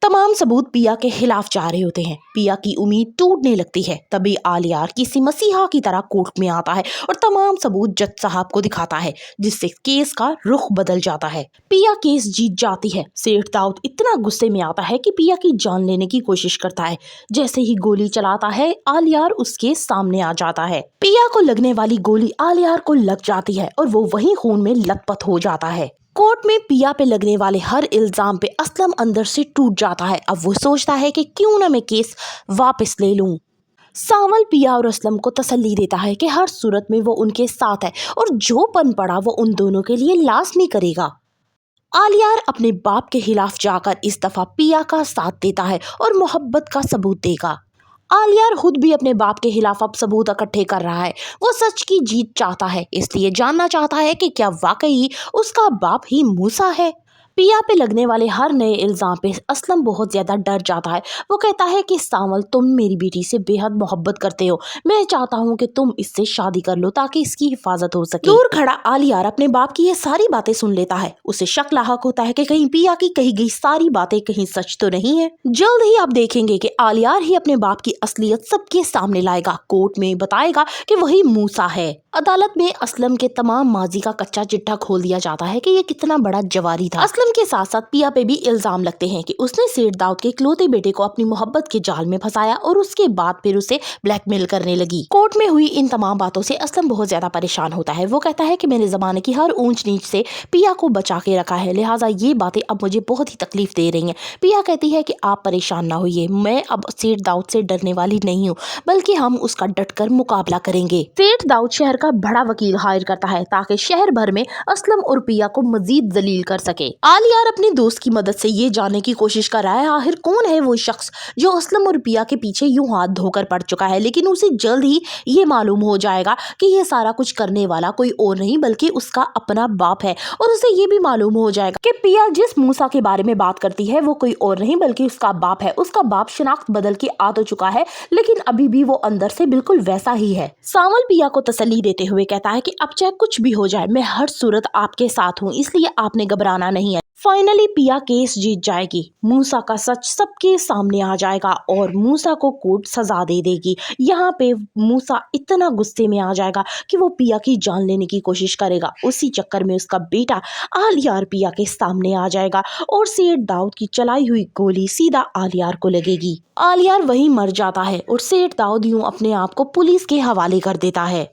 तमाम सबूत पिया के खिलाफ जा रहे होते हैं। पिया की उम्मीद टूटने लगती है। तभी आलियार किसी मसीहा की तरह कोर्ट में आता है और तमाम सबूत जज साहब को दिखाता है, जिससे केस का रुख बदल जाता है। पिया केस जीत जाती है। सेठ दाऊद इतना गुस्से में आता है कि पिया की जान लेने की कोशिश करता है। जैसे ही गोली चलाता है, आलियार उसके सामने आ जाता है। पिया को लगने वाली गोली आलियार को लग जाती है और वो वहीं खून में लथपथ हो जाता है। कोर्ट में पिया पे लगने वाले हर इल्जाम पे असलम अंदर से टूट जाता है। अब वो सोचता है कि क्यों ना मैं केस वापस ले लूं। सावल पिया और असलम को तसल्ली देता है कि हर सूरत में वो उनके साथ है और जो पन पड़ा वो उन दोनों के लिए लाजमी करेगा। आलियार अपने बाप के खिलाफ जाकर इस दफा पिया का साथ देता है और मोहब्बत का सबूत देगा। आलियार खुद भी अपने बाप के खिलाफ अब सबूत इकट्ठे कर रहा है। वो सच की जीत चाहता है, इसलिए जानना चाहता है कि क्या वाकई उसका बाप ही मूसा है। पिया पे लगने वाले हर नए इल्जाम पे असलम बहुत ज्यादा डर जाता है। वो कहता है कि सावल, तुम मेरी बेटी से बेहद मोहब्बत करते हो। मैं चाहता हूँ कि तुम इससे शादी कर लो ताकि इसकी हिफाजत हो सके। दूर खड़ा आलियार अपने बाप की ये सारी बातें सुन लेता है। उसे शक लाहक होता है कि कहीं पिया की कही गई सारी बातें कहीं सच तो नहीं है। जल्द ही आप देखेंगे कि आलियार ही अपने बाप की असलियत सबके सामने लाएगा। कोर्ट में बताएगा कि वही मूसा है। अदालत में असलम के तमाम माजी का कच्चा चिट्ठा खोल दिया जाता है कि ये कितना बड़ा जवारी था। असलम के साथ साथ पिया पे भी इल्जाम लगते हैं कि उसने सेठ दाऊद के इकलौते बेटे को अपनी मोहब्बत के जाल में फंसाया और उसके बाद फिर उसे ब्लैकमेल करने लगी। कोर्ट में हुई इन तमाम बातों से असलम बहुत ज्यादा परेशान होता है। वो कहता है कि मैंने जमाने की हर ऊंच नीच से पिया को बचा के रखा है, लिहाजा ये बातें अब मुझे बहुत ही तकलीफ दे रही हैं। पिया कहती है कि आप परेशान ना होइए, मैं अब सेठ दाऊद से डरने वाली नहीं हूँ, बल्कि हम उसका डटकर मुकाबला करेंगे। सेठ दाऊद शहर का बड़ा वकील हायर करता है ताकि शहर भर में असलम और पिया को मजीद जलील कर सके। आलियार अपने दोस्त की मदद से ये जानने की कोशिश कर रहा है आखिर कौन है वो शख्स जो असलम और पिया के पीछे यूं हाथ धोकर पड़ चुका है, लेकिन उसे जल्द ही ये मालूम हो जाएगा कि ये सारा कुछ करने वाला कोई और नहीं बल्कि उसका अपना बाप है। और उसे ये भी मालूम हो जाएगा कि पिया जिस मूसा के बारे में बात करती है वो कोई और नहीं बल्कि उसका बाप है। उसका बाप शिनाख्त बदल के आ तो चुका है, लेकिन अभी भी वो अंदर से बिल्कुल वैसा ही है। सावल पिया को तसल्ली देते हुए कहता है कि अब चाहे कुछ भी हो जाए, मैं हर सूरत आपके साथ हूँ, इसलिए आपने घबराना नहीं है। फाइनली पिया केस जीत जाएगी। मूसा का सच सबके सामने आ जाएगा और मूसा को कोर्ट सजा दे देगी। यहाँ पे मूसा इतना गुस्से में आ जाएगा कि वो पिया की जान लेने की कोशिश करेगा। उसी चक्कर में उसका बेटा आलियार पिया के सामने आ जाएगा और सेठ दाऊद की चलाई हुई गोली सीधा आलियार को लगेगी। आलियार वहीं मर जाता है और सेठ दाऊद यूं अपने आप को पुलिस के हवाले कर देता है।